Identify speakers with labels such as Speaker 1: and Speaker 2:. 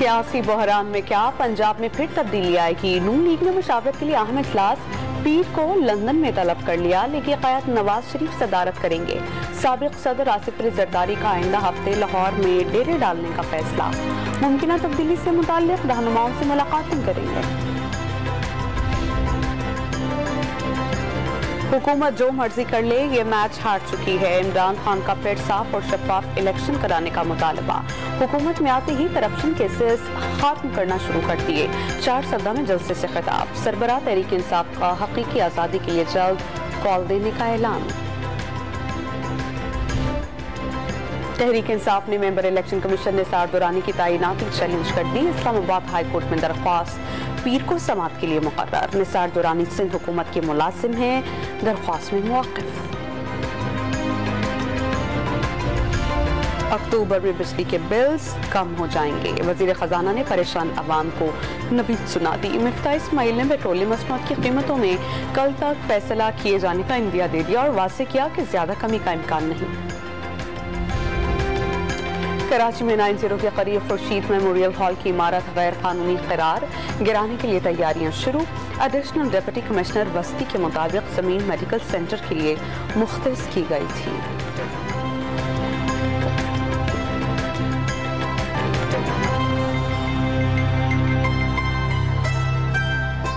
Speaker 1: सियासी बहरान में क्या, पंजाब में फिर तब्दीली आएगी। नून लीग ने मुशावरत के लिए अहम इजलास पीर को लंदन में तलब कर लिया। लीगी क़यादत नवाज शरीफ सदारत करेंगे। साबिक सदर आसिफ अली जरदारी का आइंदा हफ्ते लाहौर में डेरे डालने का फैसला। मुमकिन तब्दीली से मुताल्लिक़ रहनुमाओं से मुलाकातें करेंगे। हुकूमत जो मर्जी कर ले, ये मैच हार चुकी है। इमरान खान का फिर साफ और शफाफ इलेक्शन कराने का मुतालबा। हुकूमत में आते ही करप्शन केसेस खत्म करना शुरू कर दिए। 4 सदा में जलसे से खिताब। सरबराह तहरीक इंसाफ का हकीकी आज़ादी के लिए जल्द कॉल देने का ऐलान। तहरीक इंसाफ ने member election commission Nisar Durrani की तैनाती चैलेंज कर दी। इस्लामाबाद हाई कोर्ट में दरख्वास्त पीर को समात के लिए मुकर्रर। निसार दुरानी सिंध हुकूमत के मुलाजिम हैं, दरख्वास्त में मुवक्किफ। अक्टूबर में बिजली के बिल्स कम हो जाएंगे। वजीर खजाना ने परेशान अवाम को नवीद सुना दी। मिफ्ता इस्माइल ने पेट्रोलियम मसनूआत की कीमतों में कल तक फैसला किए जाने का इंदिया दे दिया और वाज़ेह किया कि ज्यादा कमी का इम्कान नहीं। कराची में 90 के करीब खुर्शीद मेमोरियल हॉल की इमारत गैर कानूनी करार, गिराने के लिए तैयारियां शुरू। एडिशनल डिप्टी कमिश्नर वस्ती के मुताबिक जमीन मेडिकल सेंटर के लिए मुख्तस की गई थी।